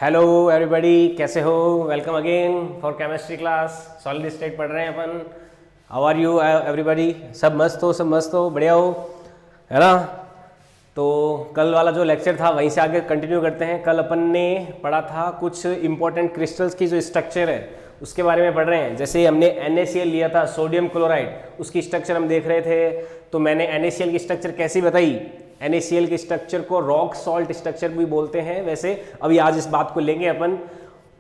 Hello everybody, कैसे हो? Welcome again for chemistry class. Solid state पढ़ रहे हैं अपन। How are you everybody? सब मस्त हो, सब मस्त हो, बढ़िया हो, है ना? तो कल वाला जो लेक्चर था वहीं से आगे कंटिन्यू करते हैं। कल अपन ने पढ़ा था कुछ इंपॉर्टेंट क्रिस्टल्स की जो स्ट्रक्चर है उसके बारे में पढ़ रहे हैं। जैसे हमने NaCl लिया था, सोडियम क्लोराइड, उसकी स्ट्रक्चर हम देख रहे थे। तो मैंने NaCl की स्ट्रक्चर कैसी बताई? NaCl के स्ट्रक्चर को रॉक सॉल्ट स्ट्रक्चर भी बोलते हैं। वैसे अभी आज इस बात को लेंगे अपन।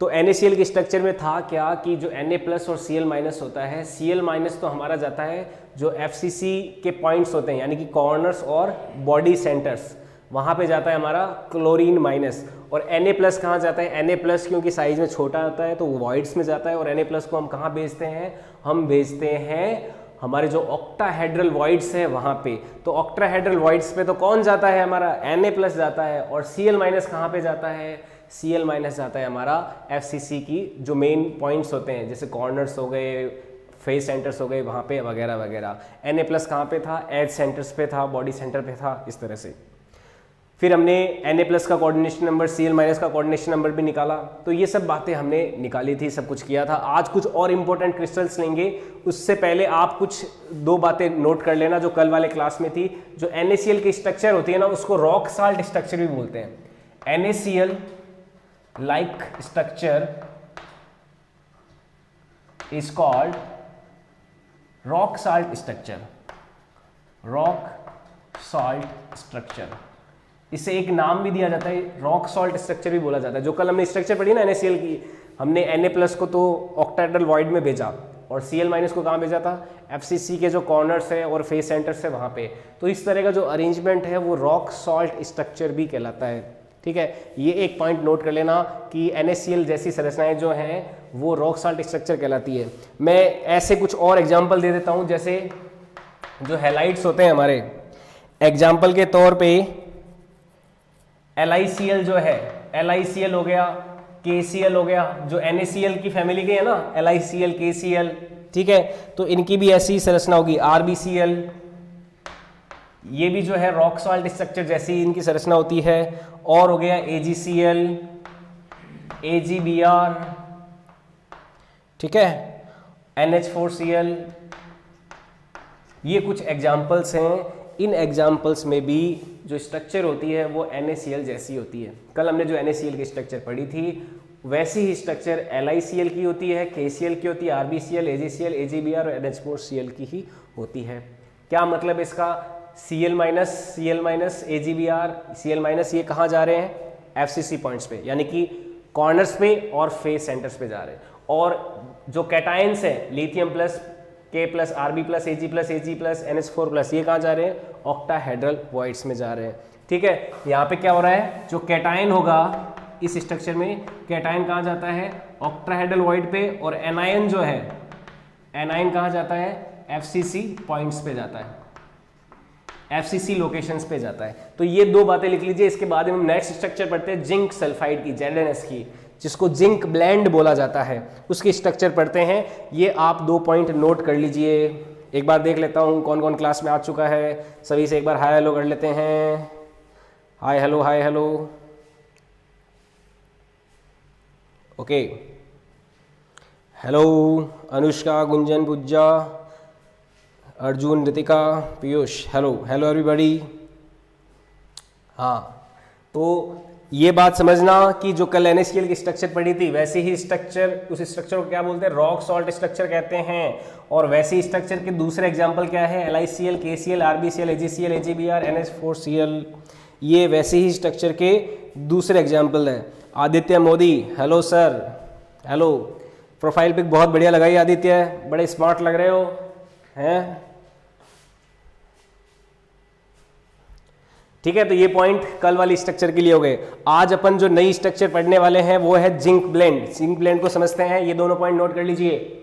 तो NaCl के स्ट्रक्चर में था क्या कि जो Na+ और Cl- होता है, Cl- तो हमारा जाता है जो FCC के पॉइंट्स होते हैं, यानी कि कॉर्नर्स और बॉडी सेंटर्स, वहाँ पे जाता है हमारा क्लोरीन माइनस। और Na+ कहाँ जाता है? Na+ क्योंकि साइज में छोटा होता है तो वॉइड्स में जाता है। और Na+ को हम कहाँ भेजते हैं? हम भेजते हैं हमारे जो ऑक्टाहेड्रल वॉइड्स है वहाँ पे। तो ऑक्टाहेड्रल वॉइड्स पे तो कौन जाता है? हमारा Na+ जाता है। और Cl- कहाँ पे जाता है? Cl- जाता है हमारा FCC की जो मेन पॉइंट्स होते हैं, जैसे कॉर्नर्स हो गए, फेस सेंटर्स हो गए, वहाँ पे वगैरह वगैरह। Na+ कहाँ पे था? एज सेंटर्स पे था, बॉडी सेंटर पे था, इस तरह से। फिर हमने Na+ का कोऑर्डिनेशन नंबर, Cl- का कोऑर्डिनेशन नंबर भी निकाला। तो ये सब बातें हमने निकाली थी, सब कुछ किया था। आज कुछ और इंपॉर्टेंट क्रिस्टल्स लेंगे। उससे पहले आप कुछ दो बातें नोट कर लेना जो कल वाले क्लास में थी। जो NaCl की स्ट्रक्चर होती है ना, उसको रॉक साल्ट स्ट्रक्चर भी बोलते हैं। NaCl like structure is called rock salt structure. Rock salt structure, इसे एक नाम भी दिया जाता है, रॉक सॉल्ट स्ट्रक्चर भी बोला जाता है। जो कल हमने स्ट्रक्चर पढ़ी ना NaCl की, हमने Na+ को तो ऑक्टाहेड्रल वॉइड में भेजा और Cl- को कहाँ भेजा था? FCC के जो कॉर्नर्स है और फेस सेंटर्स है वहाँ पे। तो इस तरह का जो अरेंजमेंट है वो रॉक सॉल्ट स्ट्रक्चर भी कहलाता है। ठीक है, ये एक पॉइंट नोट कर लेना कि NaCl जैसी संरचनाएं जो हैं वो रॉक सॉल्ट स्ट्रक्चर कहलाती है। मैं ऐसे कुछ और एग्जाम्पल दे देता हूँ। जैसे जो हैलाइड्स होते हैं हमारे, एग्जाम्पल के तौर पर LiCl जो है, LiCl हो गया, KCl हो गया, जो NaCl की फैमिली के है ना, LiCl, KCl, ठीक है। तो इनकी भी ऐसी संरचना होगी। RbCl, ये भी जो है रॉक सॉल्ट स्ट्रक्चर जैसी इनकी संरचना होती है। और हो गया AgCl, AgBr, ठीक है, NH4Cl। ये कुछ एग्जाम्पल्स हैं। इन एग्जाम्पल्स में भी जो स्ट्रक्चर होती है वो NaCl जैसी होती है। कल हमने जो NaCl की स्ट्रक्चर पढ़ी थी वैसी ही स्ट्रक्चर LiCl की होती है, KCl की होती है, RbCl, AgCl, AgBr और NH4Cl की ही होती है। क्या मतलब इसका? Cl-, AgBr, Cl- ये कहाँ जा रहे हैं? FCC पॉइंट्स पे, यानी कि कॉर्नर्स पे और फेस सेंटर्स पे जा रहे हैं। और जो कैटायंस है, lithium plus, K+, Rb+, Ag+, NH4+, ये कहाँ जा रहे हैं? ऑक्टाहेड्रल वॉइड्स में जा रहे हैं। ठीक है, यहाँ पे क्या हो रहा है? जो कैटायन होगा इस स्ट्रक्चर में, कैटायन कहाँ जाता है? ऑक्टाहेड्रल वॉइड पे। और एनायन जो है, एनायन कहाँ जाता है? FCC पॉइंट्स पे जाता है, FCC लोकेशंस पे जाता है। तो ये दो बातें लिख लीजिए। इसके बाद हम नेक्स्ट स्ट्रक्चर पढ़ते हैं जिंक सल्फाइड की, ZnS की, जिसको जिंक ब्लेंड बोला जाता है, उसकी स्ट्रक्चर पढ़ते हैं। ये आप 2 पॉइंट नोट कर लीजिए। एक बार देख लेता हूँ कौन कौन क्लास में आ चुका है। सभी से एक बार हाय हेलो कर लेते हैं। Hi hello, hi hello, okay. Hello Anushka, Gunjan, Puja, Arjun, Ritika, Piyush, hello hello everybody. हाँ, तो ये बात समझना कि जो कल NaCl की स्ट्रक्चर पढ़ी थी वैसी ही स्ट्रक्चर, उस स्ट्रक्चर को क्या बोलते हैं? रॉक सॉल्ट स्ट्रक्चर कहते हैं। और वैसी स्ट्रक्चर के दूसरे एग्जांपल क्या है? LiCl, KCl, RbCl, AgCl, AgBr, NH4Cl, ये वैसे ही स्ट्रक्चर के दूसरे एग्जाम्पल हैं। Aditya Modi, hello sir, hello. Profile pic बहुत बढ़िया लगाई आदित्य, बड़े स्मार्ट लग रहे हो, हैं? ठीक है, तो ये पॉइंट कल वाली स्ट्रक्चर के लिए हो गए। आज अपन जो नई स्ट्रक्चर पढ़ने वाले हैं वो है जिंक ब्लेंड। जिंक ब्लेंड को समझते हैं। ये दोनों पॉइंट नोट कर लीजिए।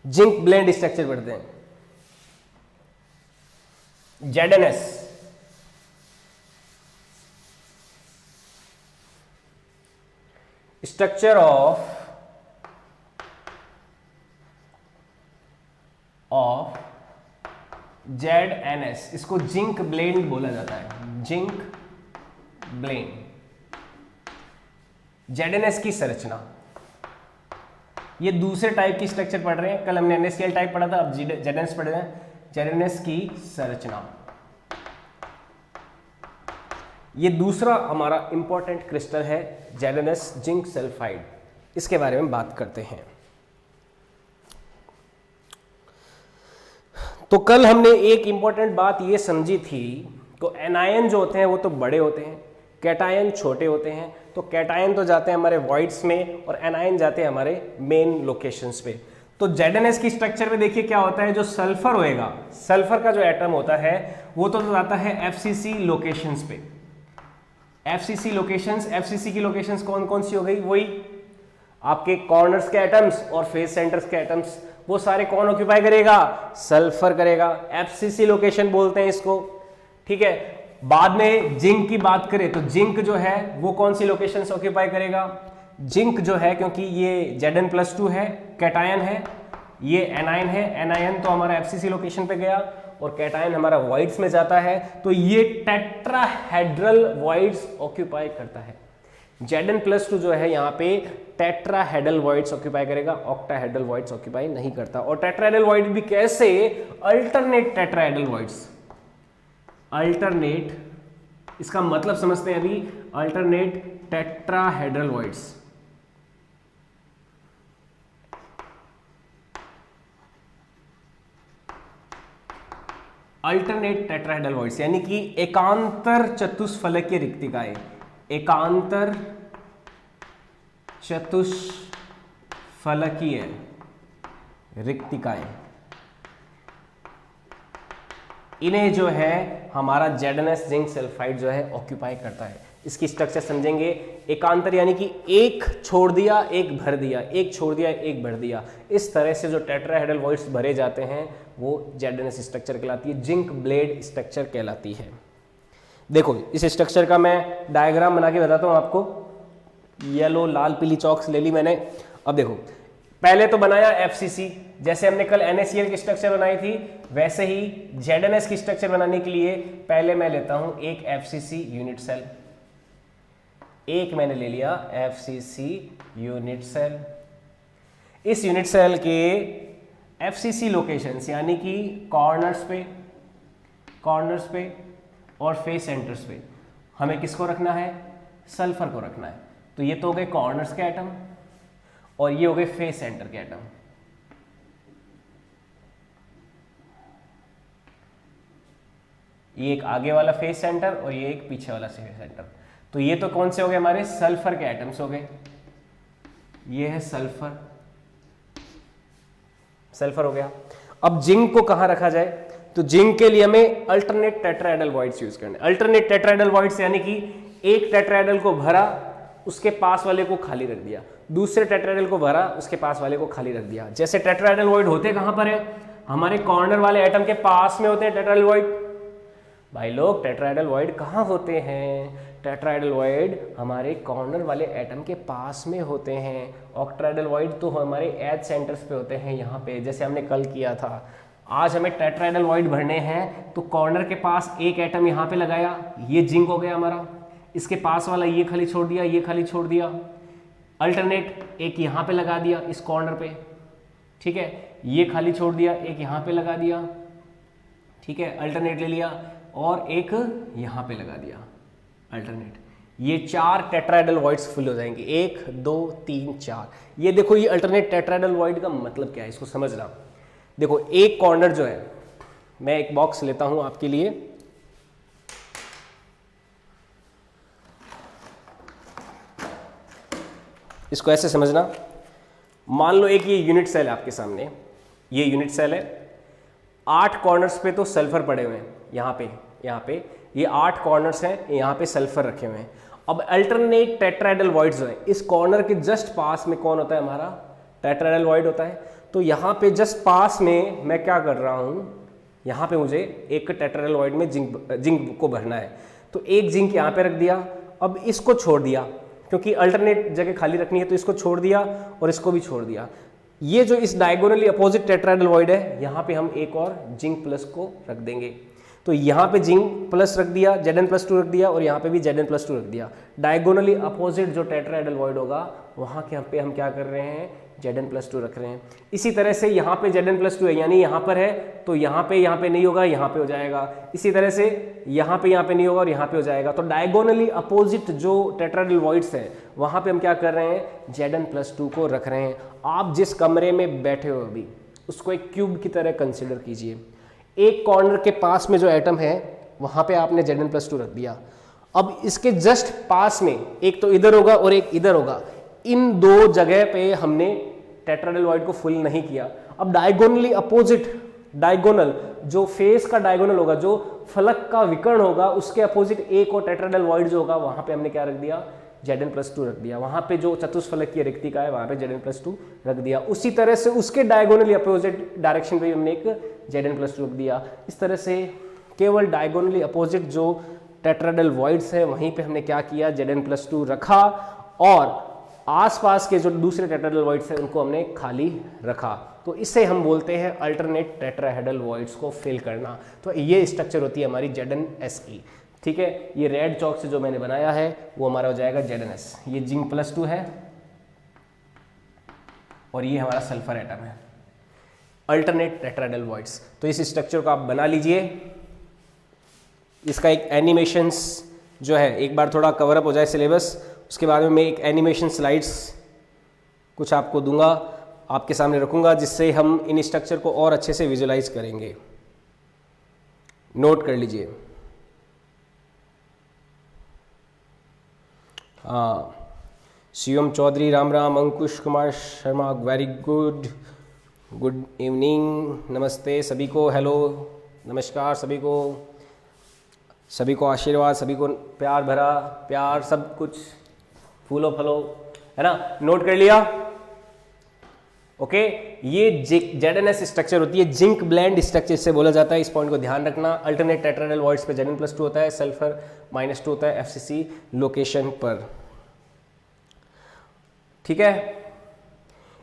जिंक ब्लेंड स्ट्रक्चर पढ़ते हैं। ZnS, structure of of ZNS, इसको जिंक ब्लेंड बोला जाता है, जिंक ब्लेंड। ZNS की संरचना, ये दूसरे टाइप की स्ट्रक्चर पढ़ रहे हैं, कल हमने NaCl टाइप पढ़ा था, अब ZNS पढ़ रहे हैं। ZNS की संरचना, ये दूसरा हमारा इंपॉर्टेंट क्रिस्टल है ZNS जिंक सल्फाइड, इसके बारे में बात करते हैं। तो कल हमने एक इंपॉर्टेंट बात ये समझी थी, तो एनायन जो होते हैं वो तो बड़े होते हैं, कैटायन छोटे होते हैं। तो कैटायन तो जाते हैं हमारे वॉइड्स में और एनायन जाते हैं हमारे मेन लोकेशंस पे। तो ZNS की स्ट्रक्चर में देखिए क्या होता है, जो सल्फर होएगा, सल्फर का जो एटम होता है वो तो जाता है FCC लोकेशंस पे। FCC लोकेशंस, FCC की लोकेशंस कौन कौन सी हो गई, वही आपके कॉर्नर्स के एटम्स और फेस सेंटर्स के एटम्स, वो सारे कौन ऑक्यूपाई करेगा, सल्फर करेगा। FCC लोकेशन बोलते हैं इसको, ठीक है। बाद में जिंक की बात करें तो जिंक जो है वो कौन सी लोकेशन ऑक्यूपाई करेगा, जिंक जो है, क्योंकि ये Zn+2 है, कैटायन है, ये एनायन है, एनायन तो हमारा FCC लोकेशन पे गया और कैटायन हमारा वॉइड्स में जाता है, तो ये टेट्राहेड्रल वॉइड्स ऑक्यूपाई करता है। Zn+2 जो है यहाँ पे टेट्राहेड्रल वॉइड्स ऑक्यूपाई करेगा, ऑक्टाहेड्रल वॉइड्स ऑक्यूपाई नहीं करता। और टेट्राहेड्रल वॉइड भी कैसे, अल्टरनेट टेट्राहेड्रल वॉइड्स, अल्टरनेट, इसका मतलब समझते हैं अभी, alternate tetrahedral voids. Alternate tetrahedral voids यानी कि एकांतर चतुष्फलकीय रिक्तिकाएं, एकांतर चतुष्फलकीय रिक्तिकाएं, इन्हें जो है हमारा ZNS जिंक सल्फाइड जो है ऑक्यूपाई करता है। इसकी स्ट्रक्चर समझेंगे, एकांतर यानी कि एक छोड़ दिया एक भर दिया, एक छोड़ दिया एक भर दिया, इस तरह से जो टेट्राहेड्रल वॉइड्स भरे जाते हैं वो ZNS स्ट्रक्चर कहलाती है, जिंक ब्लेड स्ट्रक्चर कहलाती है। देखो इस स्ट्रक्चर का मैं डायग्राम बना के बताता हूँ आपको, येलो लाल पीली चौक ले ली मैंने। अब देखो पहले तो बनाया FCC, जैसे हमने कल NaCl की स्ट्रक्चर बनाई थी वैसे ही ZNS की स्ट्रक्चर बनाने के लिए पहले मैं लेता हूं एक FCC यूनिट सेल, एक मैंने ले लिया FCC यूनिट सेल। इस यूनिट सेल के FCC लोकेशंस यानी कि कॉर्नर्स पे और फेस सेंटर्स पे हमें किसको रखना है, सल्फर को रखना है। तो ये तो हो गए कॉर्नर्स के एटम और ये हो गए फेस सेंटर के एटम। ये एक आगे वाला फेस सेंटर और ये एक पीछे वाला फेस सेंटर। तो ये तो कौन से हो गए, हमारे सल्फर के एटम्स हो गए। ये है सल्फर, सल्फर हो गया। अब जिंक को कहां रखा जाए, तो जिंक के लिए हमें अल्टरनेट टेट्राहेड्रल वॉइड्स यूज करने। अल्टरनेट टेट्राहेड्रल वॉइड्स यानी कि एक टेट्राहेड्रल को भरा, उसके पास वाले को खाली रख दिया, दूसरे टेट्राहेड्रल को भरा, उसके पास वाले को खाली रख दिया। जैसे टेट्राहेड्रल वॉइड होते कहां पर है, हमारे कॉर्नर वाले एटम के पास में होते हैं टेट्राहेड्रल वॉइड। भाई लोग टेट्राहेड्रल वॉइड कहां होते हैं, टेट्राहेड्रल वॉइड हमारे कॉर्नर वाले एटम के पास में होते हैं। ऑक्टाहेड्रल वॉइड तो हमारे एज सेंटर्स पे होते हैं, यहाँ पे, जैसे हमने कल किया था। आज हमें टेट्राहेड्रल वॉइड भरने हैं तो कॉर्नर के पास एक एटम यहाँ पे लगाया, ये जिंक हो गया हमारा, इसके पास वाला ये खाली छोड़ दिया, ये खाली छोड़ दिया। अल्टरनेट एक यहाँ पे लगा दिया इस कॉर्नर पे, ठीक है, ये खाली छोड़ दिया, एक यहाँ पे लगा दिया, ठीक है, अल्टरनेट ले लिया और एक यहाँ पे लगा दिया अल्टरनेट। ये 4 टेट्राहेड्रल वॉइड्स फुल हो जाएंगे, 1 2 3 4। ये देखो ये अल्टरनेट टेट्राहेड्रल वॉइड का मतलब क्या है, इसको समझना। देखो एक कॉर्नर जो है, मैं एक बॉक्स लेता हूं आपके लिए, इसको ऐसे समझना। मान लो एक ये यूनिट सेल है आपके सामने, ये यूनिट सेल है, 8 कॉर्नर्स पे तो सल्फर पड़े हुए हैं, यहाँ पे ये 8 कॉर्नर्स हैं, यहाँ पे सल्फर रखे हुए हैं। अब अल्टरनेट टेट्राहेड्रल वॉइड्स जो है, इस कॉर्नर के जस्ट पास में कौन होता है, हमारा टेट्राहेड्रल वॉइड होता है। तो यहाँ पे जस्ट पास में मैं क्या कर रहा हूँ, यहाँ पे मुझे एक टेट्राहेड्रल वॉइड में जिंक को भरना है, तो एक जिंक यहाँ पे रख दिया। अब इसको छोड़ दिया, क्योंकि अल्टरनेट जगह खाली रखनी है, तो इसको छोड़ दिया और इसको भी छोड़ दिया। ये जो इस डायगोनली अपोजिट टेट्राहेड्रल वॉइड है, यहाँ पे हम एक और जिंक प्लस को रख देंगे। तो यहाँ पे जिंक प्लस रख दिया, Zn+2 रख दिया, और यहाँ पे भी Zn+2 रख दिया। डायगोनली अपोजिट जो टेट्राहेड्रल वॉइड होगा वहाँ के पे हम क्या कर रहे हैं, Zn+2 रख रहे हैं। इसी तरह से यहाँ पे Zn+2 है, यानी यहाँ पर है तो यहाँ पे नहीं होगा, यहाँ पे हो जाएगा। इसी तरह से यहाँ पे नहीं होगा और यहाँ पे हो जाएगा। तो डायगोनली अपोजिट जो टेट्राहेड्रल वॉइड्स हैं वहाँ पे हम क्या कर रहे हैं, Zn+2 को रख रहे हैं। आप जिस कमरे में बैठे हो अभी उसको एक क्यूब की तरह कंसिडर कीजिए। एक कॉर्नर के पास में जो एटम है वहाँ पे आपने Zn+2 रख दिया। अब इसके जस्ट पास में एक तो इधर होगा और एक इधर होगा, इन दो जगह पे हमने टेट्राहेड्रल वॉइड को फुल नहीं किया। अब डायगोनली अपोजिट, डायगोनल जो फेस का डायगोनल होगा, जो फलक का विकर्ण होगा, उसके अपोजिट एक और टेट्राहेड्रल वॉइड जो होगा वहाँ पे हमने क्या रख दिया, Zn+2 रख दिया। वहाँ पे जो चतुष्फलक की रिक्ति का है वहाँ पे Zn+2 रख दिया। उसी तरह से उसके डायगोनली अपोजिट डायरेक्शन पे हमने एक Zn+2 रख दिया। इस तरह से केवल डायगोनली अपोजिट जो टेट्राहेड्रल वॉइड्स है वहीं पे हमने क्या किया, Zn+2 रखा, और आसपास के जो दूसरे टेट्राहेड्रल वॉइड्स हैं उनको हमने खाली रखा। तो इसे हम बोलते हैं अल्टरनेट टेट्राहेड्रल वॉइड्स को फिल करना। तो ये स्ट्रक्चर होती है हमारी ZnSe। ठीक है, ये रेड चौक से जो मैंने बनाया है वो हमारा हो जाएगा ZnS। ये जिंक+2 है और ये हमारा सल्फर एटम है, अल्टरनेट टेट्राहेड्रल वॉइड्स। तो इस स्ट्रक्चर को आप बना लीजिए। इसका एक एनिमेशंस जो है, एक बार थोड़ा कवर अप हो जाए सिलेबस, उसके बाद में मैं एक एनिमेशन स्लाइड्स कुछ आपको दूंगा, आपके सामने रखूंगा, जिससे हम इन स्ट्रक्चर को और अच्छे से विजुलाइज करेंगे। नोट कर लीजिए। हाँ, Shivam Chaudhary, Ram Ram. Ankush Kumar Sharma, very good evening, नमस्ते सभी को, हेलो, नमस्कार सभी को आशीर्वाद, सभी को प्यार भरा प्यार, सब कुछ फूलो फलो, है ना। नोट कर लिया, ओके। ये ZnS स्ट्रक्चर होती है, जिंक ब्लेंड स्ट्रक्चर से बोला जाता है। इस पॉइंट को ध्यान रखना। अल्टरनेट टेट्राहेड्रल वॉइड्स पे Zn+2 होता है, सल्फर -2 होता है FCC लोकेशन पर। ठीक है,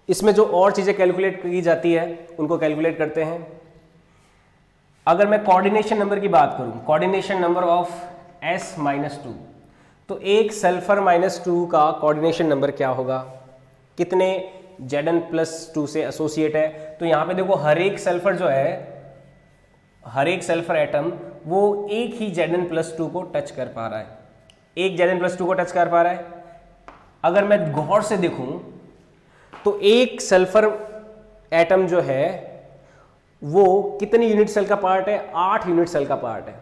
इसमें जो और चीजें कैलकुलेट की जाती है उनको कैलकुलेट करते हैं। अगर मैं कोऑर्डिनेशन नंबर की बात करूं, कोऑर्डिनेशन नंबर ऑफ S-2, तो एक सल्फर -2 का कोऑर्डिनेशन नंबर क्या होगा, कितने Zn+2 से एसोसिएट है। तो यहां पे देखो, हर एक सल्फर जो है, हर एक सल्फर एटम वो एक ही Zn+2 को टच कर पा रहा है, एक Zn+2 को टच कर पा रहा है। अगर मैं गौर से देखूं तो एक सल्फर एटम जो है वो कितनी यूनिट सेल का पार्ट है, 8 यूनिट सेल का पार्ट है।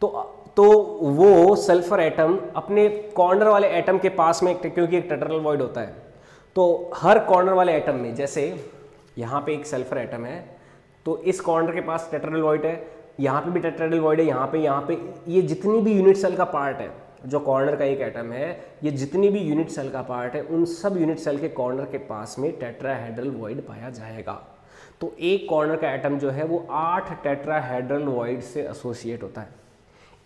तो वो सल्फर एटम अपने कॉर्नर वाले एटम के पास में, क्योंकि एक टेट्राहेड्रल वॉइड होता है, तो हर कॉर्नर वाले एटम में, जैसे यहाँ पे एक सल्फर एटम है तो इस कॉर्नर के पास टेट्राहेड्रल वॉइड है, यहाँ पे भी टेट्राहेड्रल वॉइड है, यहाँ पे ये जितनी भी यूनिट सेल का पार्ट है, जो कॉर्नर का एक एटम है, ये जितनी भी यूनिट सेल का पार्ट है, उन सब यूनिट सेल के कॉर्नर के पास में टेट्राहेड्रल वॉइड पाया जाएगा। तो एक कॉर्नर का एटम जो है वो 8 टेट्राहेड्रल वॉइड से एसोसिएट होता है।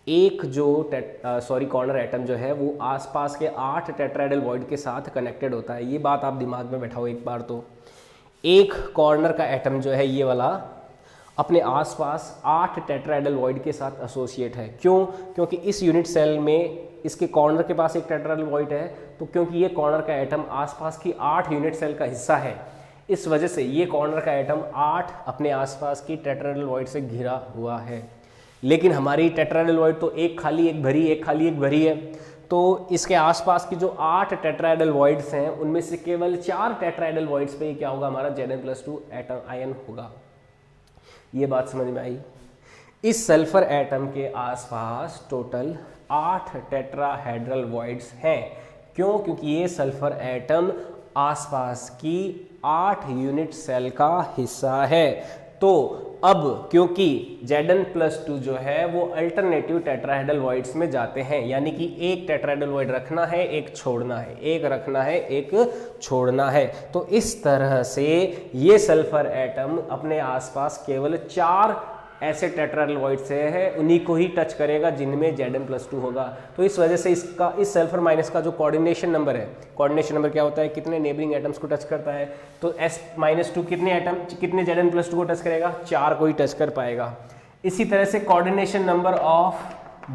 एक जो कॉर्नर एटम जो है वो आसपास के 8 टेट्राहेड्रल वॉइड के साथ कनेक्टेड होता है। ये बात आप दिमाग में बैठाओ एक बार। तो एक कॉर्नर का एटम जो है ये वाला अपने आसपास 8 टेट्राहेड्रल वॉइड के साथ एसोसिएट है। क्यों? क्योंकि इस यूनिट सेल में इसके कॉर्नर के पास एक टेट्राहेड्रल वॉइड है, तो क्योंकि ये कॉर्नर का एटम आसपास की 8 यूनिट सेल का हिस्सा है, इस वजह से ये कॉर्नर का एटम 8 अपने आसपास की टेट्राहेड्रल वॉइड से घिरा हुआ है। लेकिन हमारी टेट्राहेड्रल वॉइड तो एक खाली एक भरी, एक खाली एक भरी है। तो इसके आसपास की जो 8 टेट्राहेड्रल वॉइड्स हैं उनमें से केवल 4 टेट्राहेड्रल वॉइड्स पे क्या होगा, हमारा Zn+2 एटम आयन होगा। ये बात समझ में आई? इस सल्फर एटम के आसपास टोटल 8 टेट्राहेड्रल वॉइड्स हैं। क्यों? क्योंकि ये सल्फर एटम आसपास की 8 यूनिट सेल का हिस्सा है। तो अब क्योंकि Zn+2 जो है वो अल्टरनेटिव टेट्राहेड्रल वॉइड्स में जाते हैं, यानी कि एक टेट्राहेड्रल वॉइड रखना है, एक छोड़ना है, एक रखना है, एक छोड़ना है। तो इस तरह से ये सल्फर एटम अपने आसपास केवल 4 ऐसे टेट्राएडल से है, उन्हीं को ही टच करेगा जिनमें Zn+2 होगा। तो इस वजह से इसका इस सल्फर माइनस का जो कोऑर्डिनेशन नंबर है, कोऑर्डिनेशन नंबर क्या होता है, कितने नेबरिंग एटम्स को टच करता है, तो S-2 कितने एटम कितने Zn+2 को टच करेगा, 4 को ही टच कर पाएगा। इसी तरह से कोऑर्डिनेशन नंबर ऑफ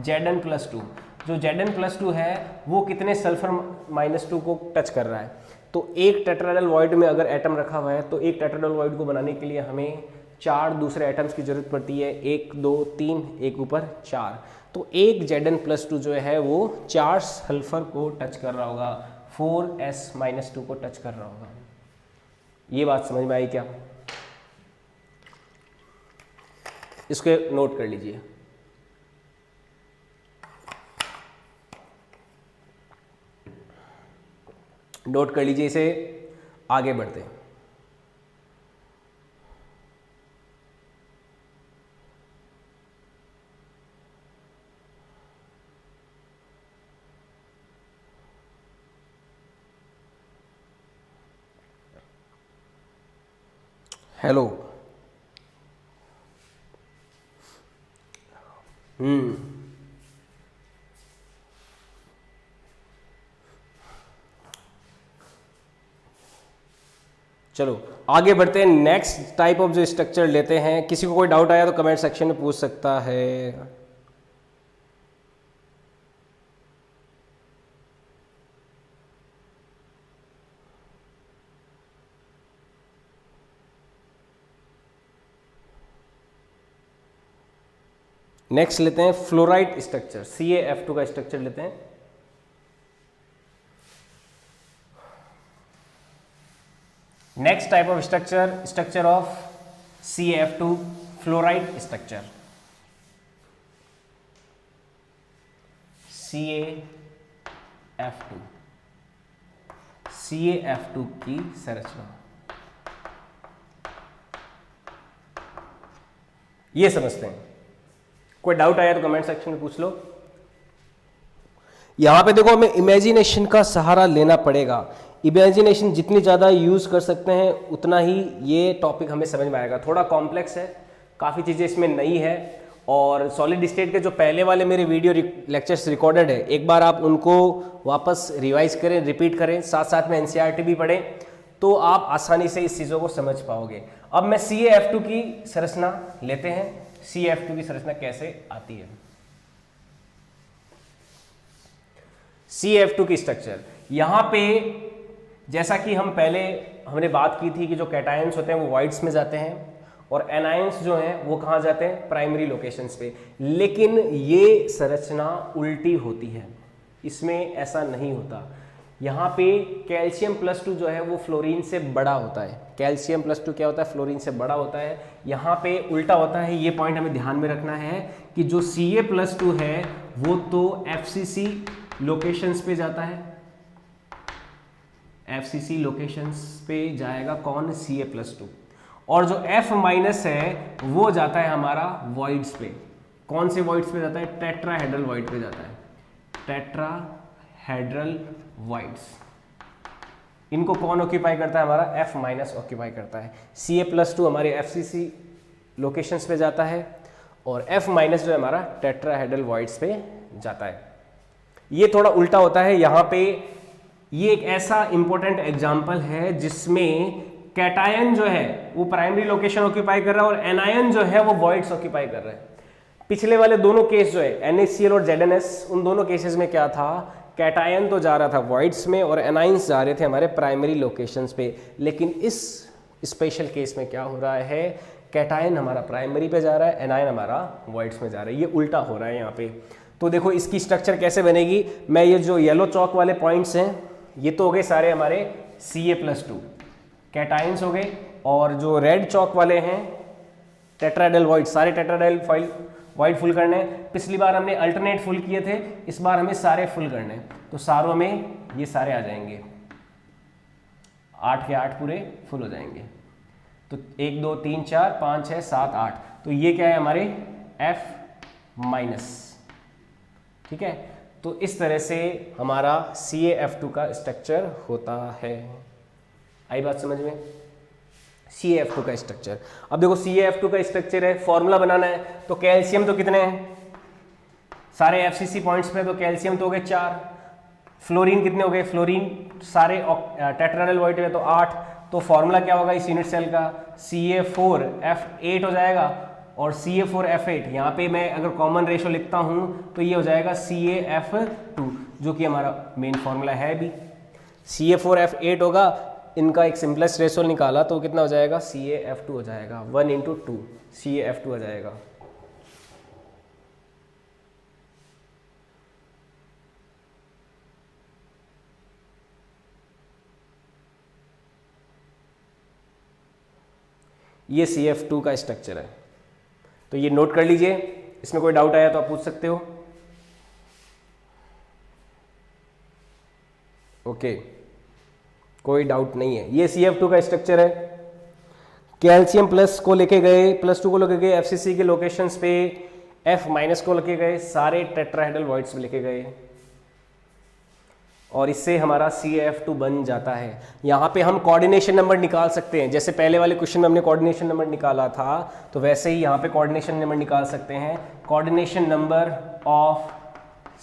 Zn+2, जो Zn+2 है वो कितने सल्फर -2 को टच कर रहा है। तो एक टेट्राएडल वॉइड में अगर एटम रखा हुआ है तो एक टेट्राएडल वॉइड को बनाने के लिए हमें 4 दूसरे एटम्स की जरूरत पड़ती है, 1 2 3, एक ऊपर 4। तो एक Zn+2 जो है वो 4 सल्फर को टच कर रहा होगा, 4s-2 को टच कर रहा होगा। ये बात समझ में आई क्या? इसको नोट कर लीजिए। नोट कर लीजिए, इसे आगे बढ़ते हैं। हेलो, चलो आगे बढ़ते हैं। नेक्स्ट टाइप ऑफ जो स्ट्रक्चर लेते हैं, किसी को कोई डाउट आया तो कमेंट सेक्शन में पूछ सकता है। नेक्स्ट लेते हैं फ्लोराइड स्ट्रक्चर, CaF2 का स्ट्रक्चर लेते हैं। Next type of structure of CaF2 fluoride structure, CaF2 की संरचना ये समझते हैं। कोई डाउट आया तो कमेंट सेक्शन में पूछ लो। यहां पे देखो हमें इमेजिनेशन का सहारा लेना पड़ेगा। इमेजिनेशन जितनी ज़्यादा यूज़ कर सकते हैं उतना ही ये टॉपिक हमें समझ में आएगा। थोड़ा कॉम्प्लेक्स है, काफ़ी चीज़ें इसमें नई है, और सॉलिड स्टेट के जो पहले वाले मेरे वीडियो लेक्चर्स रिकॉर्डेड है, एक बार आप उनको वापस रिवाइज करें, रिपीट करें, साथ साथ में NCERT भी पढ़ें, तो आप आसानी से इस चीज़ों को समझ पाओगे। अब मैं CaF2 की संरचना लेते हैं। CaF2 की संरचना कैसे आती है? CaF2 की स्ट्रक्चर, यहाँ पे जैसा कि हमने बात की थी कि जो कैटायंस होते हैं वो वॉइड्स में जाते हैं और एनायंस जो हैं वो कहाँ जाते हैं, प्राइमरी लोकेशंस पे। लेकिन ये संरचना उल्टी होती है, इसमें ऐसा नहीं होता। यहाँ पे Ca+2 जो है वो फ्लोरीन से बड़ा होता है। Ca+2 क्या होता है, फ्लोरीन से बड़ा होता है। यहाँ पे उल्टा होता है, ये पॉइंट हमें ध्यान में रखना है कि जो Ca+2 है वो तो FCC लोकेशंस पे जाता है, FCC लोकेशंस पे जाएगा कौन, Ca+2, और जो F- है वो जाता है हमारा वॉइड्स पे। कौन से वॉइड्स पे जाता है, टेट्राहेड्रल वॉइड पे जाता है, टेट्राहेड्रल वॉइड्स। इनको कौन ऑक्यूपाई करता है, हमारा F- ऑक्यूपाई करता है। Ca+2 हमारे FCC लोकेशंस पे जाता है और F- जो है हमारा टेट्राहेड्रल वॉइड्स पे जाता है। ये थोड़ा उल्टा होता है। यहाँ पे ये एक ऐसा इंपॉर्टेंट एग्जाम्पल है जिसमें कैटायन जो है वो प्राइमरी लोकेशन ऑक्यूपाई कर रहा है और एनायन जो है वो वॉइड्स ऑक्यूपाई कर रहा है। पिछले वाले दोनों केस जो है NaCl और ZnS, उन दोनों केसेस में क्या था, कैटायन तो जा रहा था वॉइड्स में और एनाइंस जा रहे थे हमारे प्राइमरी लोकेशंस पे। लेकिन इस स्पेशल केस में क्या हो रहा है, कैटायन हमारा प्राइमरी पे जा रहा है, एनायन हमारा वॉइड्स में जा रहा है। ये उल्टा हो रहा है यहाँ पे। तो देखो इसकी स्ट्रक्चर कैसे बनेगी। मैं ये जो येलो चौक वाले पॉइंट्स हैं ये तो हो गए सारे हमारे Ca+2 कैटायंस हो गए, और जो रेड चौक वाले हैं टेट्राहेड्रल वॉइड, सारे टेट्राहेड्रल वॉइड फुल करने हैं। पिछली बार हमने अल्टरनेट फुल किए थे, इस बार हमें सारे फुल करने हैं। तो सारों में ये सारे आ जाएंगे, 8 के 8 पूरे फुल हो जाएंगे। तो 1 2 3 4 5 6 7 8, तो ये क्या है हमारे F-, ठीक है। तो इस तरह से हमारा CaF2 का स्ट्रक्चर होता है। आई बात समझ में? CaF2 का स्ट्रक्चर। अब देखो CaF2 का स्ट्रक्चर है, फॉर्मूला बनाना है, तो कैल्शियम तो कितने हैं सारे FCC पॉइंट्स पे, तो कैल्शियम तो हो गए 4, फ्लोरीन कितने हो गए, फ्लोरीन सारे टेट्राहेड्रल वॉइड में तो 8, तो फॉर्मूला क्या होगा इस यूनिट सेल का, Ca4F8 हो जाएगा, और Ca4F8 यहाँ पे मैं अगर कॉमन रेशो लिखता हूँ तो ये हो जाएगा CaF2, जो कि हमारा मेन फॉर्मूला है भी। Ca4F8 होगा, इनका एक सिंपलेस्ट रेशो निकाला तो कितना हो जाएगा, CaF2 हो जाएगा, 1/2 CaF2 हो जाएगा। ये CF2 का स्ट्रक्चर है, तो ये नोट कर लीजिए, इसमें कोई डाउट आया तो आप पूछ सकते हो। ओके, कोई डाउट नहीं है। ये CF2 का स्ट्रक्चर है, कैल्शियम प्लस को लेके गए, +2 को लेके गए FCC के लोकेशंस पे, F- को लेके गए, सारे टेट्राहेड्रल वॉइड्स में लेके गए, और इससे हमारा CaF2 बन जाता है। यहाँ पे हम कोऑर्डिनेशन नंबर निकाल सकते हैं, जैसे पहले वाले क्वेश्चन में हमने कोऑर्डिनेशन नंबर निकाला था, तो वैसे ही यहाँ पे कोऑर्डिनेशन नंबर निकाल सकते हैं, कोऑर्डिनेशन नंबर ऑफ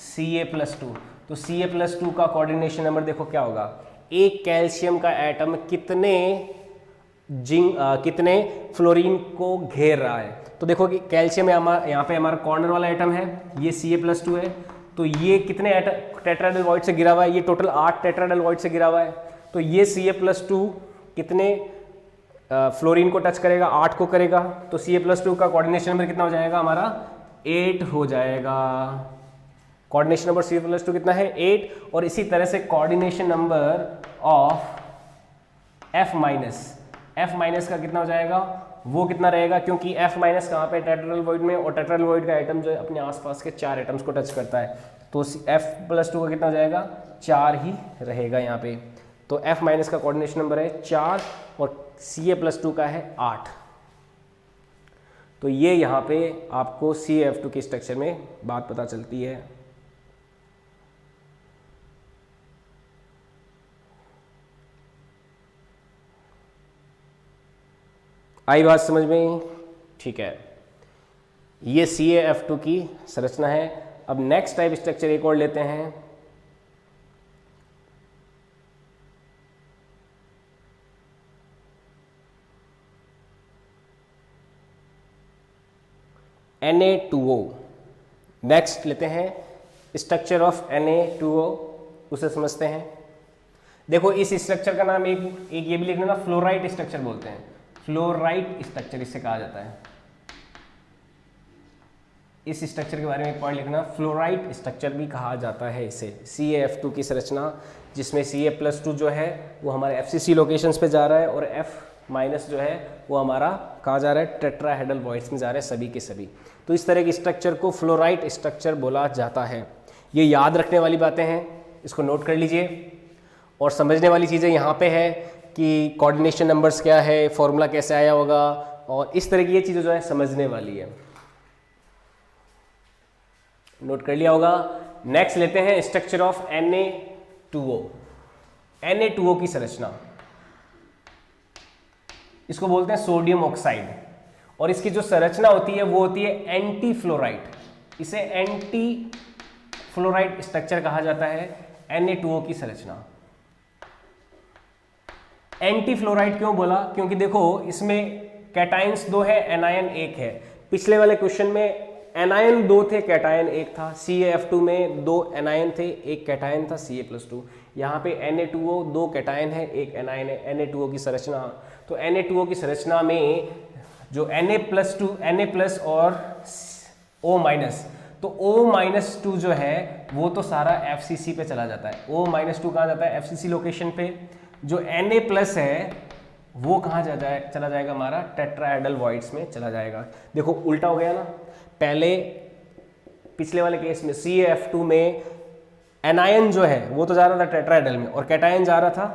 Ca+2। तो Ca+2 का कोऑर्डिनेशन नंबर देखो क्या होगा, एक कैल्शियम का एटम कितने कितने फ्लोरीन को घेर रहा है। तो देखो कि कैल्शियम यहाँ पे हमारा कॉर्नर वाला एटम है, ये Ca+2 है, तो ये कितने टेट्राहेड्रल वॉइड से गिरा हुआ है, ये टोटल 8 टेट्राहेड्रल वॉइड से गिरा हुआ है, तो ये Ca+2 कितने फ्लोरीन को टच करेगा, 8 को करेगा, तो Ca+2 का कोऑर्डिनेशन नंबर कितना हो जाएगा हमारा, 8 हो जाएगा। कोऑर्डिनेशन नंबर Ca+2 कितना है, 8, और इसी तरह से कोऑर्डिनेशन नंबर ऑफ F- का कितना हो जाएगा, वो कितना रहेगा, क्योंकि F- कहाँ पे, टेट्राहेड्रल वॉइड में, और टेट्राहेड्रल वॉइड का एटम जो है अपने आसपास के 4 एटम्स को टच करता है, तो F+2 का कितना हो जाएगा, 4 ही रहेगा यहाँ पे। तो F- का कोऑर्डिनेशन नंबर है 4 और Ca+2 का है 8। तो ये यहाँ पे आपको CaF2 के स्ट्रक्चर में बात पता चलती है। आई बात समझ में, ठीक है। ये CaF2 की संरचना है। अब नेक्स्ट टाइप स्ट्रक्चर एक और लेते हैं, Na2O। नेक्स्ट लेते हैं स्ट्रक्चर ऑफ Na2O, उसे समझते हैं। देखो इस स्ट्रक्चर का नाम एक ये भी लिख लेना, फ्लोराइट स्ट्रक्चर बोलते हैं, फ्लोराइट स्ट्रक्चर इससे कहा जाता है। इस स्ट्रक्चर के बारे में एक पॉइंट लिखना, फ्लोराइट स्ट्रक्चर भी कहा जाता है इसे। CaF2 की संरचना, जिसमें Ca+2 जो है वो हमारे FCC लोकेशंस पे जा रहा है, और F- जो है वो हमारा कहाँ जा रहा है, टेट्राहेड्रल वॉइड्स में जा रहे हैं सभी के सभी। तो इस तरह के स्ट्रक्चर को फ्लोराइट स्ट्रक्चर बोला जाता है। ये याद रखने वाली बातें हैं, इसको नोट कर लीजिए। और समझने वाली चीज़ें यहाँ पे है कि कोऑर्डिनेशन नंबर्स क्या है, फॉर्मूला कैसे आया होगा, और इस तरह की ये चीज़ें जो है समझने वाली है, नोट कर लिया होगा। नेक्स्ट लेते हैं स्ट्रक्चर ऑफ Na2O। Na2O की संरचना, इसको बोलते हैं सोडियम ऑक्साइड, और इसकी जो संरचना होती है वो होती है एंटी फ्लोराइड। इसे एंटी फ्लोराइड स्ट्रक्चर कहा जाता है, Na2O की संरचना। एंटी फ्लोराइड क्यों बोला, क्योंकि देखो इसमें कैटायंस 2 है, एनायन 1 है। पिछले वाले क्वेश्चन में एनायन 2 थे, कैटायन 1 था। CaF2 में 2 एनायन थे, 1 कैटायन था, Ca+2। यहाँ पे Na2O 2 कैटायन है, 1 एनायन है। Na2O की संरचना, तो Na2O की संरचना में जो Na+ और O-, तो O-2 जो है वो तो सारा FCC पे चला जाता है। O-2 कहाँ जाता है, FCC लोकेशन पे। जो Na+ है वो कहाँ चला जाएगा, हमारा टेट्राहेड्रल वॉइड्स में चला जाएगा। देखो उल्टा हो गया ना, पहले पिछले वाले केस में CaF2 में एनायन जो है वो तो जा रहा था टेट्राहेड्रल में, और कैटायन जा रहा था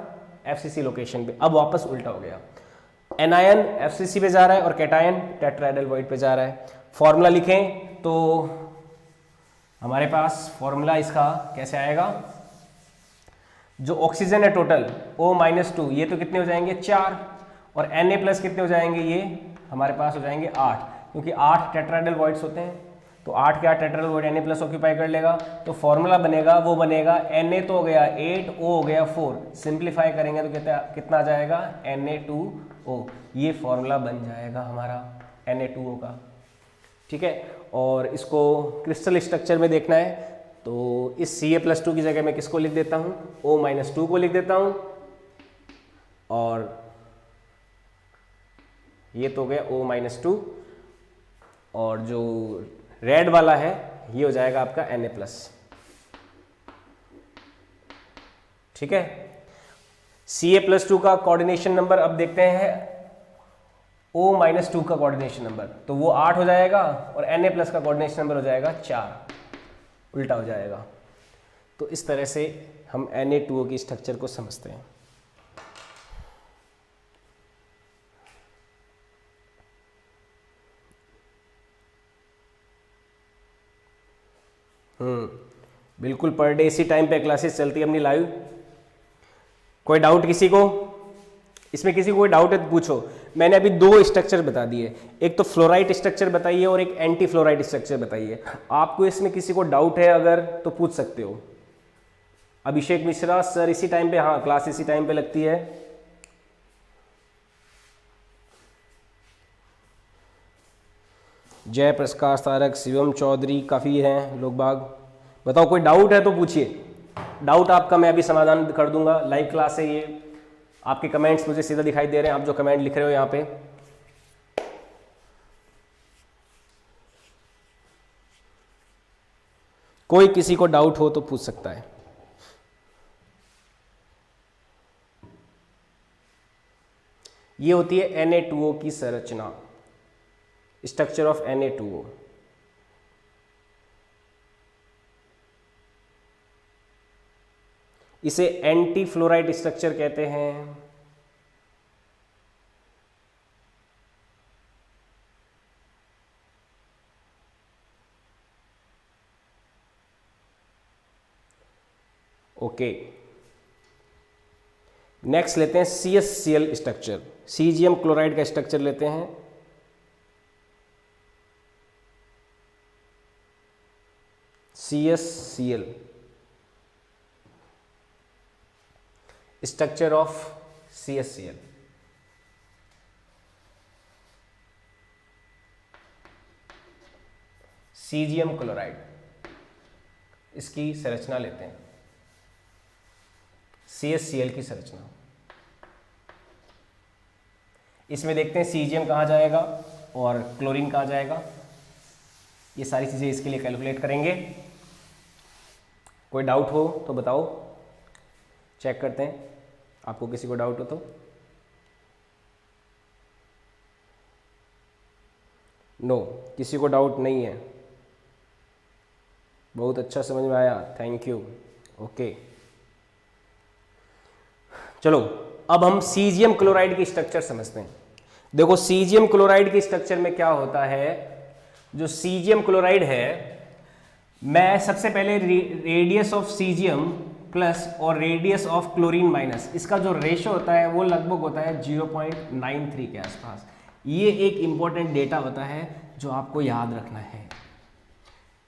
FCC लोकेशन पे। अब वापस उल्टा हो गया, एनायन FCC पे जा रहा है और कैटायन टेट्राहेड्रल वॉइड पे जा रहा है। फॉर्मूला लिखें तो हमारे पास फॉर्मूला इसका कैसे आएगा, जो ऑक्सीजन है टोटल O-2, ये तो कितने हो जाएंगे 4, और Na+ कितने हो जाएंगे, ये हमारे पास हो जाएंगे 8, क्योंकि 8 टेट्राहेड्रल वॉइड्स होते हैं, तो 8 के 8 टेट्राहेड्रल वॉइड Na+ ऑक्यूपाई कर लेगा, तो फॉर्मूला बनेगा वो बनेगा Na तो हो गया 8, O हो गया 4, सिंप्लीफाई करेंगे तो कितना आ जाएगा Na2O, ये फॉर्मूला बन जाएगा हमारा Na2O का। ठीक है, और इसको क्रिस्टल स्ट्रक्चर में देखना है तो इस Ca+2 की जगह मैं किसको लिख देता हूँ, O-2 को लिख देता हूँ, और ये तो हो गया O-2, और जो रेड वाला है ये हो जाएगा आपका Na+। ठीक है, Ca+2 का कोऑर्डिनेशन नंबर अब देखते हैं, O-2 का कोऑर्डिनेशन नंबर, तो वो 8 हो जाएगा, और Na+ का कोऑर्डिनेशन नंबर हो जाएगा 4, उल्टा हो जाएगा। तो इस तरह से हम Na2O की स्ट्रक्चर को समझते हैं। बिल्कुल पर डे इसी टाइम पे क्लासेस चलती है अपनी लाइव। कोई डाउट किसी को, इसमें किसी को कोई डाउट है तो पूछो। मैंने अभी 2 स्ट्रक्चर बता दिए, एक तो फ्लोराइड स्ट्रक्चर बताइए और एक एंटी फ्लोराइड स्ट्रक्चर बताइए। आपको इसमें किसी को डाउट है अगर तो पूछ सकते हो। अभिषेक मिश्रा सर इसी टाइम पे, हाँ क्लास इसी टाइम पे लगती है। जय प्रकाश तारक, शिवम चौधरी, काफ़ी हैं लोग बाग। बताओ कोई डाउट है तो पूछिए, डाउट आपका मैं अभी समाधान कर दूंगा। लाइव क्लास है ये, आपके कमेंट्स मुझे सीधा दिखाई दे रहे हैं, आप जो कमेंट लिख रहे हो यहाँ पे। कोई किसी को डाउट हो तो पूछ सकता है। ये होती है Na2O की संरचना, स्ट्रक्चर ऑफ Na2O। इसे एंटी फ्लोराइड स्ट्रक्चर कहते हैं। ओके, नेक्स्ट लेते हैं CsCl स्ट्रक्चर, सीजियम क्लोराइड का स्ट्रक्चर लेते हैं। CsCl structure of CsCl। Caesium chloride, इसकी संरचना लेते हैं, CsCl की संरचना। इसमें देखते हैं सीजियम कहाँ जाएगा और क्लोरीन कहाँ जाएगा, ये सारी चीज़ें इसके लिए कैलकुलेट करेंगे। कोई डाउट हो तो बताओ, चेक करते हैं, आपको किसी को डाउट हो तो। नो, किसी को डाउट नहीं है, बहुत अच्छा समझ में आया, थैंक यू। ओके, चलो अब हम सीजियम क्लोराइड की स्ट्रक्चर समझते हैं। देखो सीजियम क्लोराइड की स्ट्रक्चर में क्या होता है, जो सीजियम क्लोराइड है, मैं सबसे पहले रेडियस ऑफ सीजियम प्लस और रेडियस ऑफ क्लोरीन माइनस, इसका जो रेशो होता है वो लगभग होता है 0.93 के आसपास। ये एक इंपॉर्टेंट डेटा होता है जो आपको याद रखना है।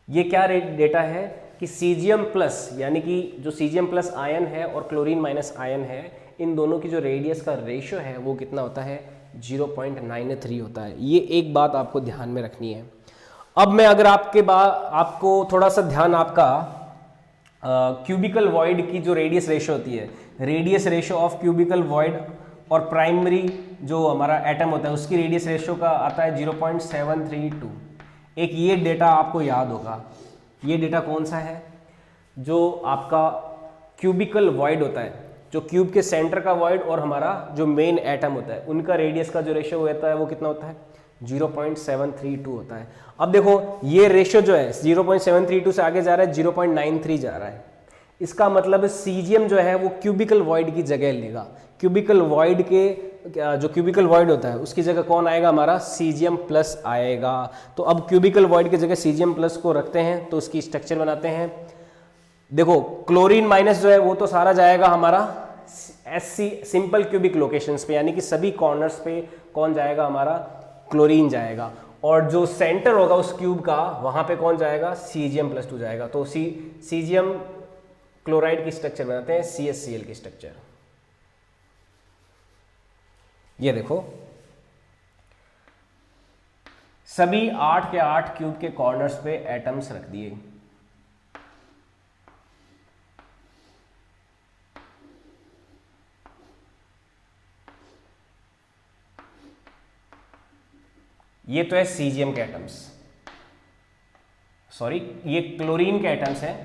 ये क्या डेटा है कि सीजियम प्लस, यानी कि जो सीजियम प्लस आयन है और क्लोरीन माइनस आयन है, इन दोनों की जो रेडियस का रेशो है वो कितना होता है, 0.93 होता है। ये एक बात आपको ध्यान में रखनी है। अब मैं अगर आपको थोड़ा सा ध्यान आपका क्यूबिकल वॉइड की जो रेडियस रेशो होती है, radius ratio of cubicle void और प्राइमरी जो हमारा एटम होता है उसकी रेडियस रेशो का आता है 0.732। एक ये डेटा आपको याद होगा। ये डेटा कौन सा है, जो आपका क्यूबिकल वॉइड होता है, जो क्यूब के सेंटर का वॉइड और हमारा जो मेन एटम होता है उनका रेडियस का जो रेशो होता है वो कितना होता है, 0.732 होता है। अब देखो ये रेशो जो है 0.732 से आगे जा रहा है, 0.93 जा रहा है। इसका मतलब सीजियम जो है वो क्यूबिकल वॉइड की जगह लेगा। क्यूबिकल वॉइड के जो क्यूबिकल वॉइड होता है उसकी जगह कौन आएगा, हमारा सीजियम प्लस आएगा। तो अब क्यूबिकल वॉइड की जगह सीजियम प्लस को रखते हैं तो उसकी स्ट्रक्चर बनाते हैं। देखो क्लोरीन माइनस जो है वो तो सारा जाएगा हमारा SC सिंपल क्यूबिक लोकेशंस पे, यानी कि सभी कॉर्नर्स पे कौन जाएगा, हमारा क्लोरीन जाएगा, और जो सेंटर होगा उस क्यूब का वहां पे कौन जाएगा, Cgm+2 जाएगा। तो सीजियम क्लोराइड की स्ट्रक्चर बनाते हैं, CaCl की स्ट्रक्चर। ये देखो सभी 8 के 8 क्यूब के कॉर्नर्स पे एटम्स रख दिए। ये तो है सीजियम के एटम्स, सॉरी ये क्लोरीन के एटम्स हैं,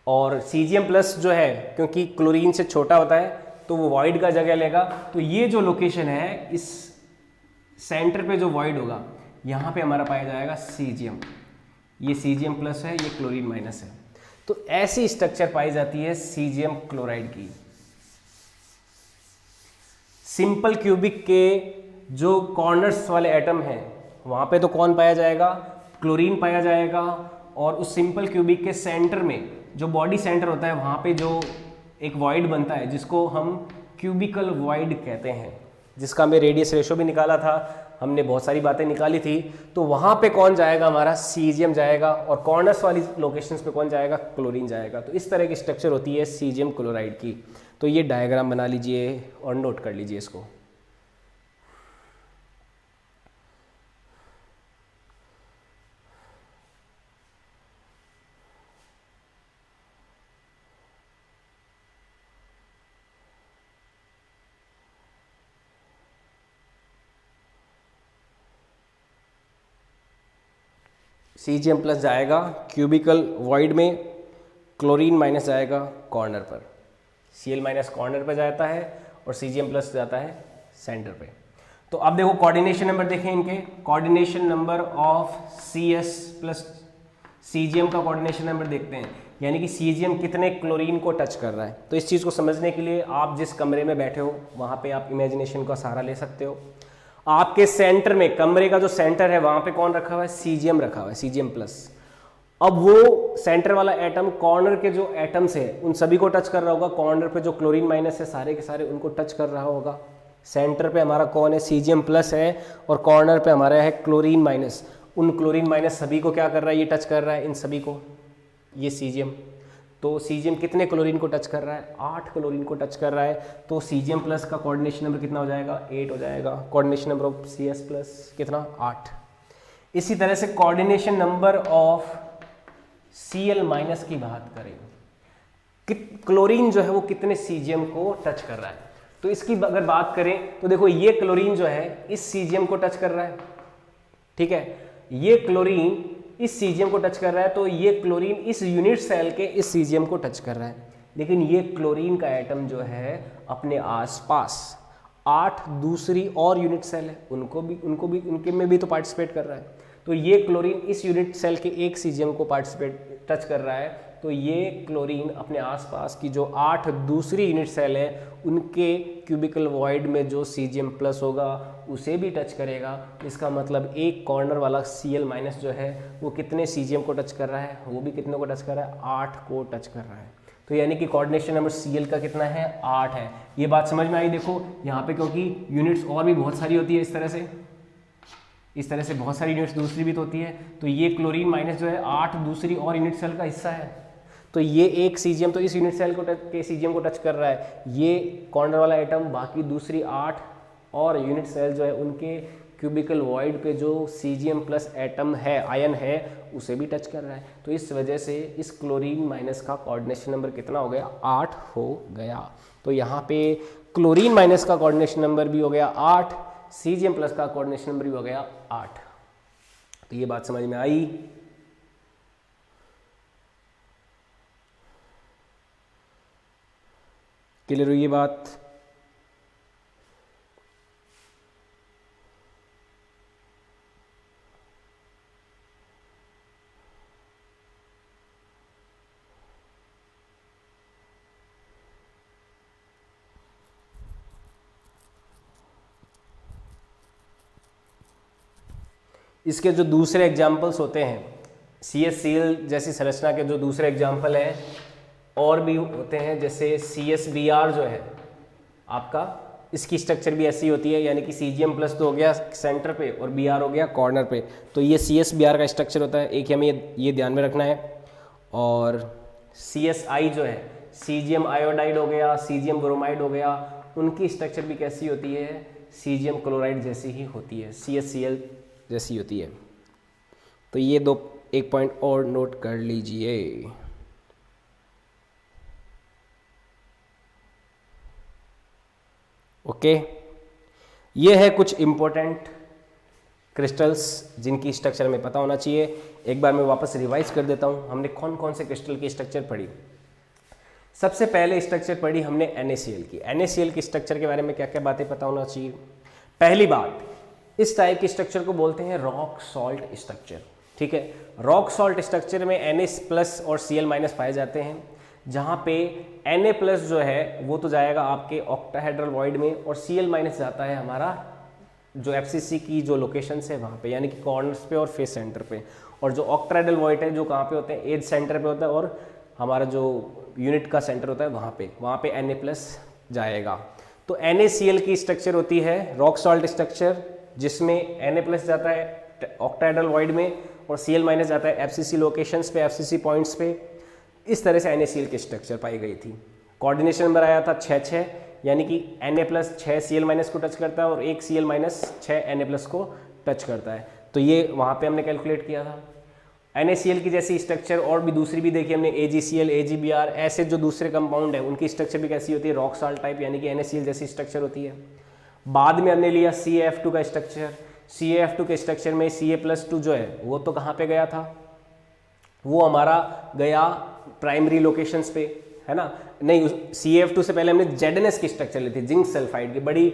और Cgm+ जो है क्योंकि क्लोरीन से छोटा होता है तो वो वॉइड का जगह लेगा। तो ये जो लोकेशन है, इस सेंटर पे जो वॉइड होगा यहाँ पे हमारा पाया जाएगा Cgm, ये Cgm+ है, ये क्लोरीन माइनस है। तो ऐसी स्ट्रक्चर पाई जाती है Cgm क्लोराइड की। सिंपल क्यूबिक के जो कॉर्नर्स वाले एटम हैं वहाँ पे तो कौन पाया जाएगा, क्लोरीन पाया जाएगा, और उस सिंपल क्यूबिक के सेंटर में जो बॉडी सेंटर होता है वहाँ पे जो एक वॉइड बनता है जिसको हम क्यूबिकल वॉइड कहते हैं, जिसका हमें रेडियस रेशो भी निकाला था, हमने बहुत सारी बातें निकाली थी। तो वहाँ पे कौन जाएगा, हमारा Cgm जाएगा, और कॉर्नर्स वाली लोकेशंस पे कौन जाएगा, क्लोरीन जाएगा। तो इस तरह की स्ट्रक्चर होती है Cgm क्लोराइड की। तो ये डायग्राम बना लीजिए और नोट कर लीजिए इसको। Cgm+ जाएगा क्यूबिकल वॉइड में, क्लोरीन माइनस जाएगा कॉर्नर पर, Cl- कॉर्नर पर जाता है और Cgm+ जाता है सेंटर पे। तो अब देखो कोऑर्डिनेशन नंबर देखें इनके, coordination number of Cs+ Cgm का कोऑर्डिनेशन नंबर देखते हैं, यानी कि Cgm कितने क्लोरीन को टच कर रहा है। तो इस चीज़ को समझने के लिए आप जिस कमरे में बैठे हो वहाँ पे आप इमेजिनेशन का सहारा ले सकते हो। आपके सेंटर में, कमरे का जो सेंटर है वहां पे कौन रखा हुआ है, Cgm रखा हुआ है, Cgm+। अब वो सेंटर वाला एटम कॉर्नर के जो एटम्स है उन सभी को टच कर रहा होगा, कॉर्नर पे जो क्लोरीन माइनस है सारे के सारे उनको टच कर रहा होगा। सेंटर पे हमारा कौन है, Cgm+ है, और कॉर्नर पे हमारा है क्लोरीन माइनस। उन क्लोरीन माइनस सभी को क्या कर रहा है, ये टच कर रहा है इन सभी को, ये Cgm। तो Cgm कितने क्लोरीन को टच कर रहा है, 8 क्लोरीन को टच कर रहा है। तो Cgm+ का कोऑर्डिनेशन नंबर कितना हो जाएगा, 8 हो जाएगा। कोऑर्डिनेशन नंबर ऑफ Cs+ कितना, 8। इसी तरह से कोऑर्डिनेशन नंबर ऑफ Cl- की बात करें, क्लोरीन जो है वो कितने Cgm को टच कर रहा है। तो इसकी अगर बात करें तो देखो ये क्लोरीन जो है इस Cgm को टच कर रहा है, ठीक है, ये क्लोरीन इस Cgm को टच कर रहा है, तो ये क्लोरीन इस यूनिट सेल के इस Cgm को टच कर रहा है। लेकिन ये क्लोरीन का एटम जो है अपने आसपास 8 दूसरी और यूनिट सेल है, उनके में भी तो पार्टिसिपेट कर रहा है। तो ये क्लोरीन इस यूनिट सेल के एक Cgm को टच कर रहा है, तो ये क्लोरीन अपने आसपास की जो 8 दूसरी यूनिट सेल है उनके क्यूबिकल वॉइड में जो Cgm+ होगा उसे भी टच करेगा। इसका मतलब एक कॉर्नर वाला Cl- जो है वो कितने Cgm को टच कर रहा है, वो भी कितने को टच कर रहा है, 8 को टच कर रहा है। तो यानी कि कोऑर्डिनेशन नंबर Cl का कितना है, 8 है। ये बात समझ में आई। देखो यहाँ पे क्योंकि यूनिट्स और भी बहुत सारी होती है, इस तरह से बहुत सारी यूनिट्स दूसरी भी तो होती है। तो ये क्लोरीन माइनस जो है 8 दूसरी और यूनिट सेल का हिस्सा है। तो ये एक Cgm तो इस यूनिट सेल के Cgm को टच कर रहा है, ये कॉर्नर वाला एटम बाकी दूसरी 8 और यूनिट सेल जो है उनके क्यूबिकल वॉइड पे जो Cgm+ एटम है, आयन है, उसे भी टच कर रहा है। तो इस वजह से इस क्लोरीन माइनस का कोऑर्डिनेशन नंबर कितना हो गया, 8 हो गया। तो यहाँ पे क्लोरीन माइनस का कोऑर्डिनेशन नंबर भी हो गया 8, Cgm+ का कोऑर्डिनेशन नंबर भी हो गया 8। तो ये बात समझ में आई। क्लियर हुई ये बात। इसके जो दूसरे एग्जाम्पल्स होते हैं, CaCl जैसी संरचना के जो दूसरे एग्जाम्पल हैं और भी होते हैं, जैसे CsBr जो है आपका इसकी स्ट्रक्चर भी ऐसी होती है, यानी कि CGM+ तो हो गया सेंटर पे और Br हो गया कॉर्नर पे, तो ये CSBr का स्ट्रक्चर होता है। एक हमें ये ध्यान में रखना है। और CSI जो है CGM आयोडाइड हो गया, CGM ब्रोमाइड हो गया, उनकी स्ट्रक्चर भी कैसी होती है, CGM क्लोराइड जैसी ही होती है, CSCl जैसी होती है। तो ये एक पॉइंट और नोट कर लीजिए। ओके, ये है कुछ इंपॉर्टेंट क्रिस्टल्स जिनकी स्ट्रक्चर हमें पता होना चाहिए। एक बार मैं वापस रिवाइज कर देता हूँ, हमने कौन कौन से क्रिस्टल की स्ट्रक्चर पढ़ी। सबसे पहले स्ट्रक्चर पढ़ी हमने NaCl की। NaCl की स्ट्रक्चर के बारे में क्या क्या बातें पता होना चाहिए। पहली बात, इस टाइप की स्ट्रक्चर को बोलते हैं रॉक सॉल्ट स्ट्रक्चर। ठीक है, रॉक सॉल्ट स्ट्रक्चर में Na+ और Cl- पाए जाते हैं, जहाँ पे Na+ जो है वो तो जाएगा आपके ऑक्टाहेड्रल वॉइड में, और Cl- जाता है हमारा जो FCC की जो लोकेशन है वहाँ पे, यानी कि कॉर्नर्स पे और फेस सेंटर पे। और जो ऑक्टाहेड्रल वॉइड है जो कहाँ पे होते हैं, एज सेंटर पे होता है, और हमारा जो यूनिट का सेंटर होता है वहाँ पे Na+ जाएगा। तो NaCl की स्ट्रक्चर होती है रॉक सॉल्ट स्ट्रक्चर, जिसमें Na+ जाता है ऑक्टाहेड्रल वॉइड में और Cl- जाता है FCC लोकेशंस पे, FCC पॉइंट्स पे। इस तरह से NaCl की स्ट्रक्चर पाई गई थी। कोऑर्डिनेशन नंबर आया था 6, यानी कि Na+ 6 Cl- को टच करता है और 1 Cl- 6 Na+ को टच करता है। तो ये वहाँ पे हमने कैलकुलेट किया था। NaCl की जैसी स्ट्रक्चर और भी दूसरी भी देखी हमने, AgCl, AgBr, ऐसे जो दूसरे कंपाउंड है उनकी स्ट्रक्चर भी कैसी होती है, रॉक सॉल्ट टाइप, यानी कि NaCl जैसी स्ट्रक्चर होती है। बाद में हमने लिया CaF2 का स्ट्रक्चर। CaF2 के स्ट्रक्चर में Ca+2 जो है वो तो कहाँ पे गया था, वो हमारा गया प्राइमरी लोकेशंस पे, है ना। नहीं, CaF2 से पहले हमने ZnS की स्ट्रक्चर ली थी, जिंक सल्फाइड की। बड़ी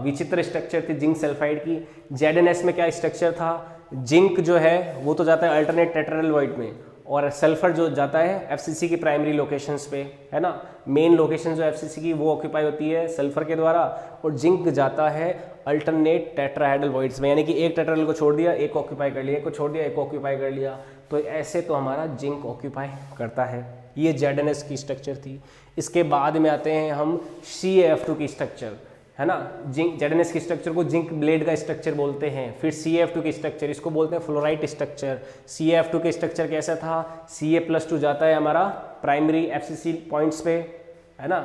विचित्र स्ट्रक्चर थी जिंक सल्फाइड की। ZnS में क्या स्ट्रक्चर था, जिंक जो है वो तो जाता है अल्टरनेट टेट्राहेड्रल वॉइड में, और सल्फर जो जाता है FCC की प्राइमरी लोकेशंस पे, है ना। मेन लोकेशन जो FCC की वो ऑक्यूपाई होती है सल्फर के द्वारा, और जिंक जाता है अल्टरनेट टेट्राहेड्रल वॉइड्स में, यानी कि एक टेट्राहेड्रल को छोड़ दिया, एक ऑक्यूपाई कर लिया, एक को छोड़ दिया, एक ऑक्यूपाई कर लिया। तो ऐसे तो हमारा जिंक ऑक्यूपाई करता है। ये ZnS की स्ट्रक्चर थी। इसके बाद में आते हैं हम CaF2 की स्ट्रक्चर, है ना। जिंक ZnS की स्ट्रक्चर को जिंक ब्लेड का स्ट्रक्चर बोलते हैं। फिर CaF2 की स्ट्रक्चर, इसको बोलते हैं फ्लोराइट स्ट्रक्चर। CaF2 के स्ट्रक्चर कैसा था, Ca+2 जाता है हमारा प्राइमरी FCC पॉइंट्स पे, है ना,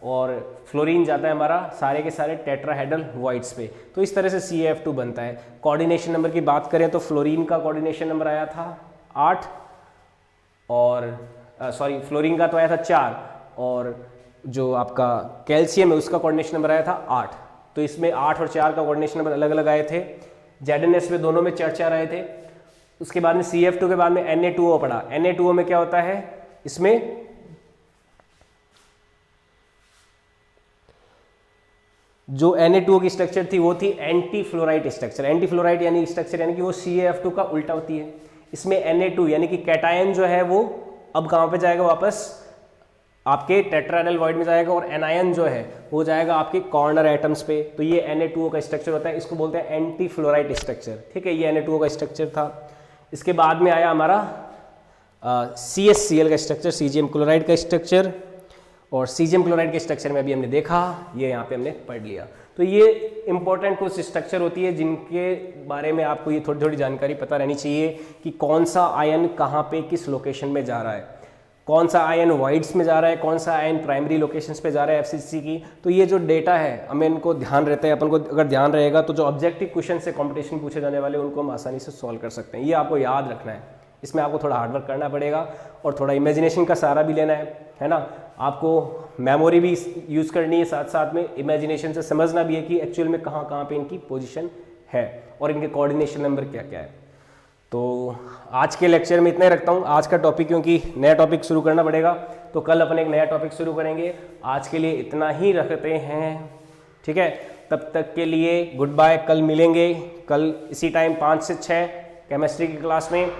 और फ्लोरीन जाता है हमारा सारे के सारे टेट्राहेड्रल वॉइड्स पे। तो इस तरह से CaF2 बनता है। कोऑर्डिनेशन नंबर की बात करें तो फ्लोरीन का कोऑर्डिनेशन नंबर आया था 8, और फ्लोरीन का तो आया था 4, और जो आपका कैल्शियम है उसका कोऑर्डिनेशन नंबर आया था 8। तो इसमें 8 और 4 का कोऑर्डिनेशन नंबर अलग अलग आए थे। ZnS में दोनों में 4 आए थे। उसके बाद में CaF2 के बाद में Na2O पड़ा। Na2O में क्या होता है, इसमें जो Na2O की स्ट्रक्चर थी वो थी anti fluorite structure. Anti fluorite यानी स्ट्रक्चर, यानी कि वो CaF2 का उल्टा होती है। इसमें Na2 यानी कि कैटायन जो है वो अब कहाँ पे जाएगा, वापस आपके टेट्राहेड्रल वॉइड में जाएगा, और एनायन जो है वो जाएगा आपके कॉर्नर एटम्स पे। तो ये Na2O का स्ट्रक्चर होता है, इसको बोलते हैं एंटी फ्लोराइट स्ट्रक्चर। ठीक है, ये Na2O का स्ट्रक्चर था। इसके बाद में आया हमारा CaCl का स्ट्रक्चर, CGM क्लोराइड का स्ट्रक्चर, और CGM क्लोराइड के स्ट्रक्चर में अभी हमने देखा, ये यहाँ पे हमने पढ़ लिया। तो ये इंपॉर्टेंट कुछ स्ट्रक्चर होती है जिनके बारे में आपको ये थोड़ी थोड़ी जानकारी पता रहनी चाहिए कि कौन सा आयन कहाँ पे किस लोकेशन में जा रहा है, कौन सा आयन वाइड्स में जा रहा है, कौन सा आयन प्राइमरी लोकेशंस पे जा रहा है FCC की। तो ये जो डेटा है हमें इनको ध्यान रहता है, अपन को अगर ध्यान रहेगा तो जो ऑब्जेक्टिव क्वेश्चन से कंपटीशन पूछे जाने वाले उनको हम आसानी से सॉल्व कर सकते हैं। ये आपको याद रखना है, इसमें आपको थोड़ा हार्डवर्क करना पड़ेगा और थोड़ा इमेजिनेशन का सहारा भी लेना है ना। आपको मेमोरी भी यूज़ करनी है, साथ साथ में इमेजिनेशन से समझना भी है कि एक्चुअल में कहाँ कहाँ पे इनकी पोजीशन है और इनके कोऑर्डिनेशन नंबर क्या क्या है। तो आज के लेक्चर में इतना ही रखता हूँ। आज का टॉपिक, क्योंकि नया टॉपिक शुरू करना पड़ेगा तो कल अपन एक नया टॉपिक शुरू करेंगे। आज के लिए इतना ही रखते हैं, ठीक है। तब तक के लिए गुड बाय। कल मिलेंगे, कल इसी टाइम 5 से 6 केमिस्ट्री की क्लास में।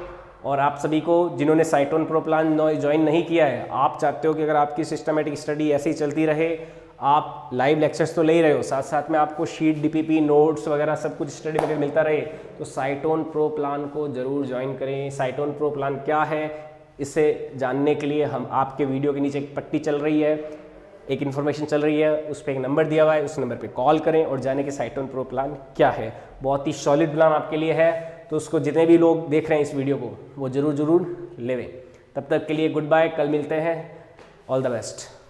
और आप सभी को जिन्होंने साइटोन प्रो प्लान ज्वाइन नहीं किया है, आप चाहते हो कि अगर आपकी सिस्टमेटिक स्टडी ऐसे ही चलती रहे, आप लाइव लेक्चर्स तो ले ही रहे हो, साथ साथ में आपको शीट DPP नोट्स वगैरह सब कुछ स्टडी मटेरियल मिलता रहे, तो साइटोन प्रो प्लान को ज़रूर ज्वाइन करें। साइटोन प्रो प्लान क्या है, इसे जानने के लिए हम आपके वीडियो के नीचे एक पट्टी चल रही है, एक इन्फॉर्मेशन चल रही है, उस पर एक नंबर दिया हुआ है, उस नंबर पे कॉल करें और जाने कि साइटोन प्रो प्लान क्या है। बहुत ही सॉलिड प्लान आपके लिए है, तो उसको जितने भी लोग देख रहे हैं इस वीडियो को वो ज़रूर लेवें। तब तक के लिए गुड बाय, कल मिलते हैं, ऑल द बेस्ट।